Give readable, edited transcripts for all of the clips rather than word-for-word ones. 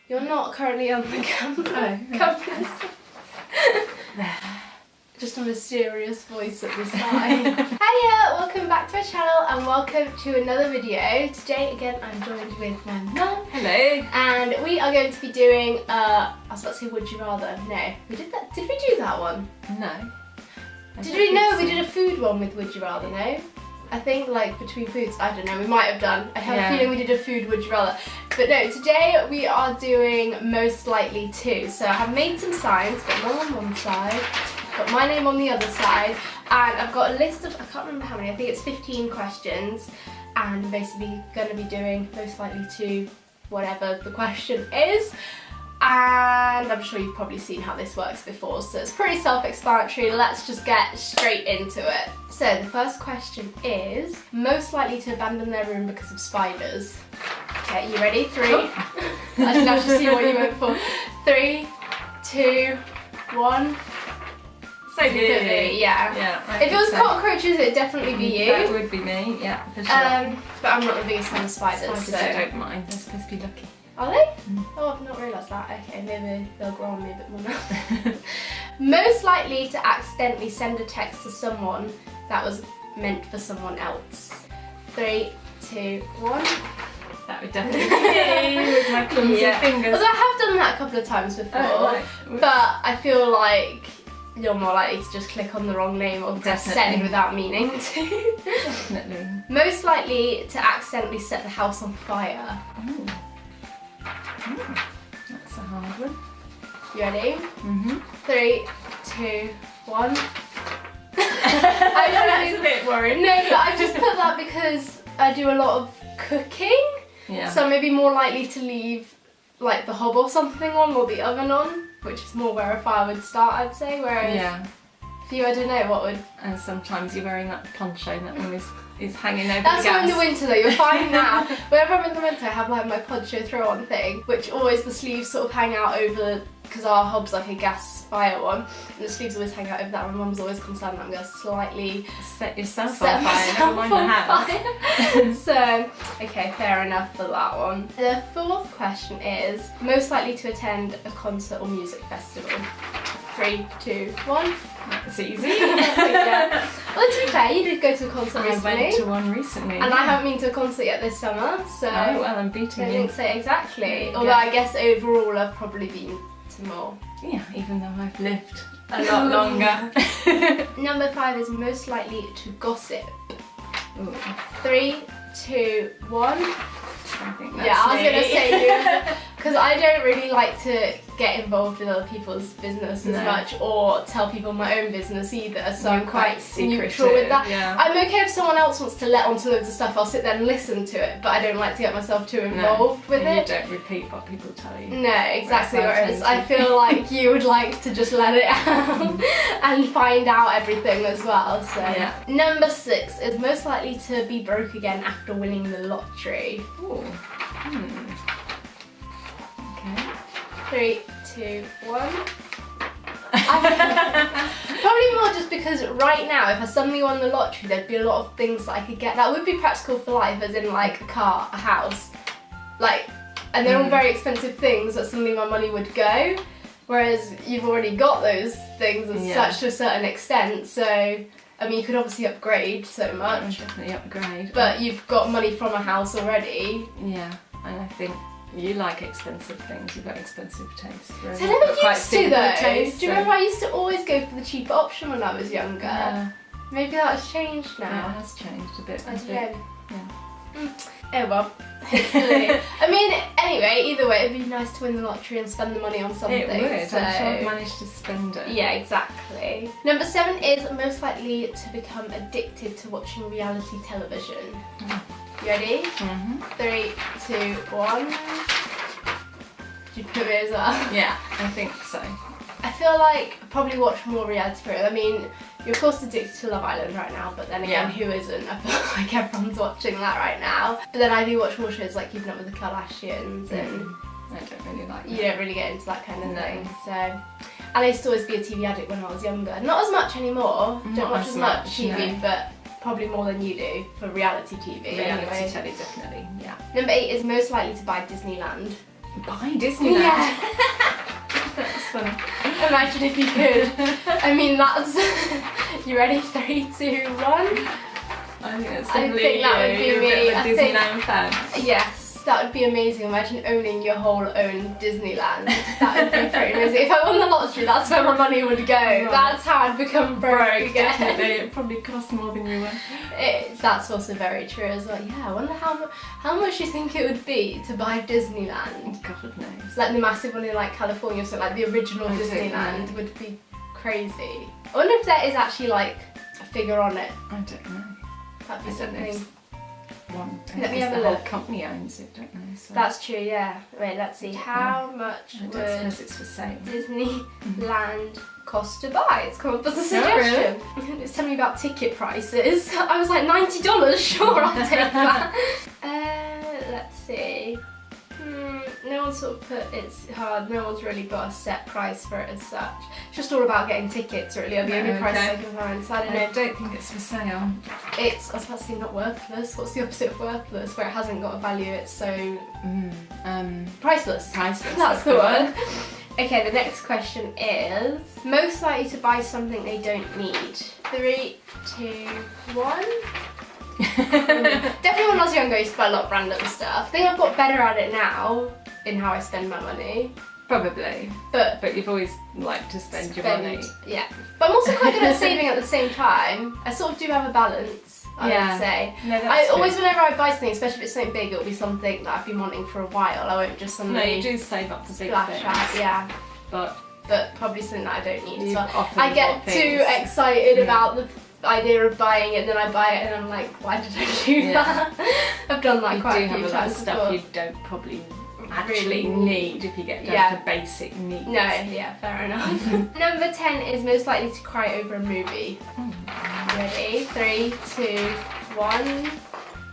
You're not currently on the campus. Just a mysterious voice at the side. Hiya! Welcome back to my channel and welcome to another video. Today again I'm joined with my mum. Hello. And we are going to be doing, I was about to say would you rather. No. We did that. Did we do that one? No. Did we? No, we did a food one with would you rather, no? I think like between foods, I don't know, we might have done. I have a feeling we did a food would you rather. But no, today we are doing most likely to. So I have made some signs, got mum on one side, got my name on the other side, and I've got a list of, I can't remember how many, I think it's 15 questions, and I'm basically going to be doing most likely to whatever the question is. And I'm sure you've probably seen how this works before, so it's pretty self-explanatory. Let's just get straight into it. So the first question is, most likely to abandon their room because of spiders. Okay, you ready? 3. I didn't actually see what you went for. 3, 2, 1. So good. Yeah. If it was cockroaches, it'd definitely be you. That would be me, yeah, for sure. But I'm not the biggest fan of spiders, so I don't mind. They're supposed to be lucky. Are they? Oh, I've not realised that. Okay, maybe they'll grow on me a bit more now. Most likely to accidentally send a text to someone that was meant for someone else. 3, 2, 1. That would definitely be me with my clumsy fingers. Although I have done that a couple of times before, but I feel like you're more likely to just click on the wrong name or press send without meaning to. Definitely. Most likely to accidentally set the house on fire. Ooh. That's a hard one. You ready? 3, 2, 1. I know that's a bit worrying. No, but I just put that because I do a lot of cooking. Yeah. So I'm maybe more likely to leave like the hob or something on or the oven on, which is more where a fire would start, I'd say. Whereas for you, I don't know what would. And sometimes you're wearing that poncho that always is hanging over That's the gas. in the winter though, you're fine now. Whenever I'm in the winter I have like my poncho throw on thing, which always the sleeves sort of hang out over, because our hob's like a gas fire one, and the sleeves always hang out over that. My mum's always concerned that I'm going to slightly set yourself on fire, never mind the house. So, okay, fair enough for that one. The fourth question is, most likely to attend a concert or music festival. 3, 2, 1. That's easy. Yeah. Well, to be fair, you did go to a concert recently. I went to one recently. And I haven't been to a concert yet this summer, so... Oh, well, I'm beating you. I didn't say exactly. Although I guess overall I've probably been to more. Yeah, even though I've lived a lot longer. Number 5 is most likely to gossip. Ooh. 3, 2, 1. I think that's I was going to say you, because I don't really like to get involved with other people's business as much, or tell people my own business either, so I'm quite neutral with that. Yeah. I'm okay if someone else wants to let on to loads of stuff, I'll sit there and listen to it, but I don't like to get myself too involved with it. You don't repeat what people tell you. No, exactly, whereas I feel like you would like to just let it out and find out everything as well. So Number 6 is most likely to be broke again after winning the lottery. Ooh. Okay. 3, 2, 1. Probably more just because right now, if I suddenly won the lottery, there'd be a lot of things that I could get. That would be practical for life, as in like a car, a house, like, and they're all very expensive things that suddenly my money would go. Whereas you've already got those things as such to a certain extent. So, I mean, you could obviously upgrade so much. Definitely upgrade. But you've got money from a house already. Yeah, and I think you like expensive things, you've got expensive taste. So I never used to though. Do you remember I used to always go for the cheaper option when I was younger? Yeah. Maybe that's changed now. Yeah, it has changed a bit. I don't know. Yeah. Oh well, hopefully. I mean, anyway, either way, it'd be nice to win the lottery and spend the money on something. It would, so... I'm sure I've managed to spend it. Yeah, exactly. Number 7 is most likely to become addicted to watching reality television. You ready? 3, 2, 1. Did you put me as well? Yeah, I think so. I feel like I probably watch more reality programs. I mean, you're of course addicted to Love Island right now, but then again, who isn't? I feel like everyone's watching that right now. But then I do watch more shows like Keeping Up with the Kardashians, and I don't really like that. You don't really get into that kind of thing. So, and I used to always be a TV addict when I was younger. Not as much anymore. Don't watch as much TV, but probably more than you do for reality TV. Reality telly, definitely. Yeah. Number 8 is most likely to buy Disneyland. Buy Disneyland. Yeah. That's funny. Imagine if you could. I mean, that's... You ready? 3, 2, 1. I think that's I probably think that would be You're me. a bit of I a think- Disneyland fan. Yes, that would be amazing. Imagine owning your whole own Disneyland. That would be pretty amazing. If I won the lottery, that's where my money would go. Right. That's how I'd become broke again. Definitely. It probably costs more than you were. That's also very true as well. Yeah, I wonder how much you think it would be to buy Disneyland. God knows. Like the massive one in like California, so like the original I don't Disneyland know. would be crazy. I wonder if there is actually like a figure on it. I don't know. That'd be I don't know. something. One. Let me Because have a the whole look. company owns it, don't they? So That's true, yeah. Wait, let's see. How much I don't would suppose it's for sale. Disneyland cost to buy? It's come up as a Oh, really? suggestion. It's telling me about ticket prices. I was like, $90, sure, I'll take that. Let's see. No one's sort of put, it's hard, no one's really got a set price for it as such. It's just all about getting tickets really, are the only Okay. prices I can find, so I don't I know. don't think it's for sale. It's, I was about to say not worthless, what's the opposite of worthless? Where it hasn't got a value, it's so priceless. Priceless. That's the word. Okay, the next question is most likely to buy something they don't need. 3, 2, 1. Definitely when I was younger I used to buy a lot of random stuff. I think I've got better at it now in how I spend my money. Probably. But But you've always liked to spend your money. yeah. But I'm also quite good at saving at the same time. I sort of do have a balance, I would say. No, that's I true. always, whenever I buy something, especially if it's something big, it'll be something that I've been wanting for a while. I won't just No, suddenly you do save up for big splash things. out, yeah. But Probably something that I don't need as You've well. often I get got too things. excited Yeah. about the idea of buying it, and then I buy it, and I'm like, why did I do Yeah. that? I've done that you quite do a have few a lot of times stuff before. you don't probably Really actually need if you get down Yeah. to basic needs. No, yeah, fair enough. Number 10 is most likely to cry over a movie. Ready? 3, 2, 1.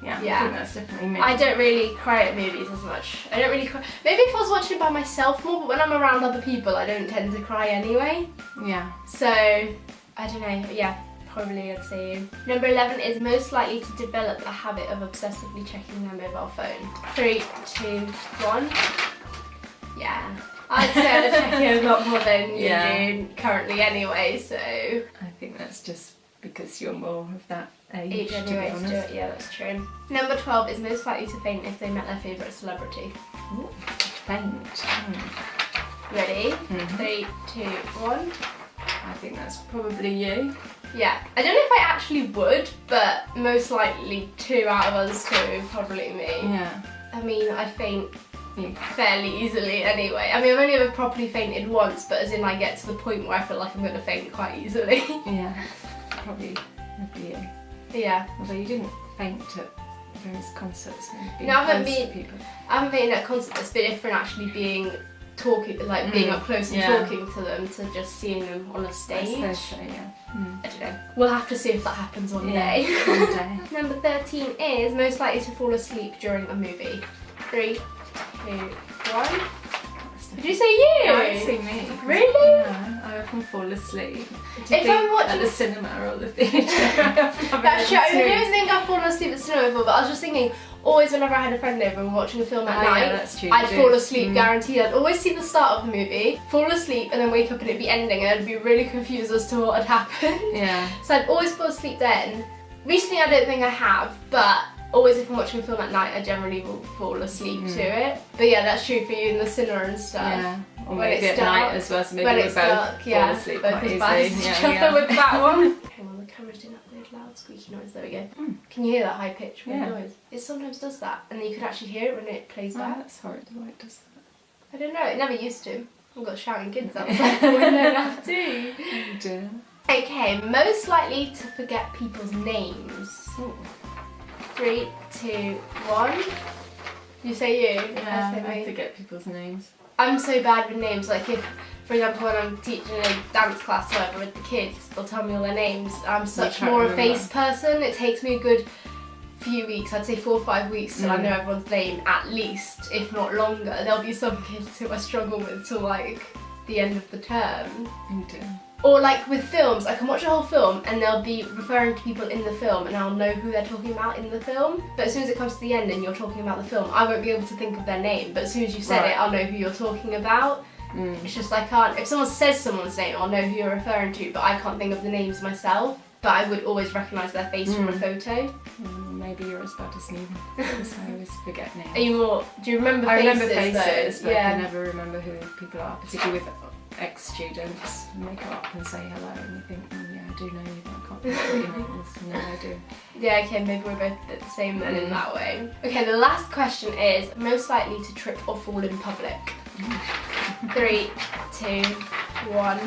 Yeah, Yeah. I think that's definitely me. I don't really cry at movies as much. I don't really cry. Maybe if I was watching it by myself more, but when I'm around other people, I don't tend to cry anyway. Yeah. So, I don't know, yeah, probably I'd say you. Number 11 is most likely to develop a habit of obsessively checking their mobile phone. 3, 2, 1. Yeah. I'd say I check it a lot more than you do currently anyway, so... I think that's just because you're more of that age, to be anyway to honest. do it, yeah, that's true. Number 12 is most likely to faint if they met their favourite celebrity. Ooh, faint. Ready? Mhm. 3, 2, 1. I think that's probably you. Yeah, I don't know if I actually would, but most likely 2 out of us 2, probably me. Yeah. I mean, I faint You. fairly easily anyway. I mean, I've only ever properly fainted once, but as in I get to the point where I feel like I'm going to faint quite easily. Yeah. Probably would be you. Yeah. Although you didn't faint at various concerts and being No, I haven't close to been- people. I haven't fainted at concerts, it's a bit different actually being being up close and Yeah. talking to them to just seeing them on a I stage. suppose so, yeah. I don't know. We'll have to see if that happens one Yeah, day. one day. Number 13 is most likely to fall asleep during a movie. 3, 2, 1. Did you say you? No, I'd say me. Really? No, I often fall asleep. If I'm watching at the cinema or the theatre. That's true. I mean, I don't think I've fallen asleep at cinema before, but I was just thinking, always whenever I had a friend over and watching a film at Oh, night, yeah, that's true, I'd you fall do. asleep, guaranteed. I'd always see the start of the movie, fall asleep, and then wake up and it'd be ending, and I'd be really confused as to what had happened. Yeah. So I'd always fall asleep then. Recently, I don't think I have, but always if I'm watching a film at night, I generally will fall asleep to it. But yeah, that's true for you in the cinema and stuff. Yeah. Or When maybe it's at night dark- as well, so maybe when we it's both dark, fall yeah, asleep both quite as easily. bad as each Yeah, other yeah. with that one. Hang on, the camera didn't upload loud squeaky noise. There we go. Can you hear that high pitched Yeah. noise? It sometimes does that, and then you could actually hear it when it plays Oh, back. that's horrid why it does I don't know. It never used to. I've got shouting kids outside the window now too. that. Oh dear. Okay, most likely to forget people's names. Ooh. 3, 2, 1. You say you? Yeah, I say I me. forget people's names. I'm so bad with names. Like if, for example, when I'm teaching a dance class or whatever with the kids, they'll tell me all their names. I'm such can't more a remember. face person. It takes me a good few weeks, I'd say 4 or 5 weeks, till I know everyone's name at least, if not longer. There'll be some kids who I struggle with till like the end of the term. Oh dear. Or like with films, I can watch a whole film and they'll be referring to people in the film and I'll know who they're talking about in the film. But as soon as it comes to the end and you're talking about the film, I won't be able to think of their name. But as soon as you said it, I'll know who you're talking about. It's just I can't, if someone says someone's name, I'll know who you're referring to, but I can't think of the names myself. But I would always recognise their face from a photo. Maybe you're as bad as me, because I always forget names. Are you more, do you remember I faces? remember faces, though? but I can never remember who people are, particularly with ex-students. And they go up and say hello and you think, oh yeah, I do know you, but I can't remember what your name is. No, I do. Yeah, okay, maybe we're both the same then in that way. Okay, the last question is, most likely to trip or fall in public? 3, 2, 1.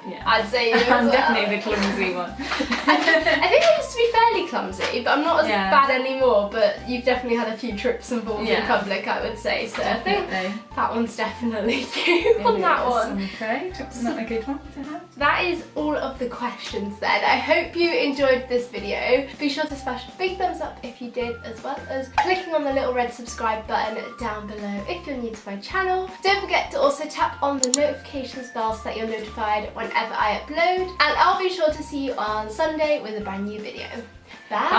Yeah. I'd say you as I'm well. definitely the clumsy one. I think I used to be fairly clumsy, but I'm not as bad anymore. But you've definitely had a few trips and falls in public, I would say. So Definitely. I think that one's definitely you on that one. I'm afraid. Not a good one to have. That is all of the questions then. I hope you enjoyed this video. Be sure to smash a big thumbs up if you did, as well as clicking on the little red subscribe button down below if you're new to my channel. Don't forget to also tap on the notifications bell so that you're notified whenever I upload. And I'll be sure to see you on Sunday with a brand new video. Bye!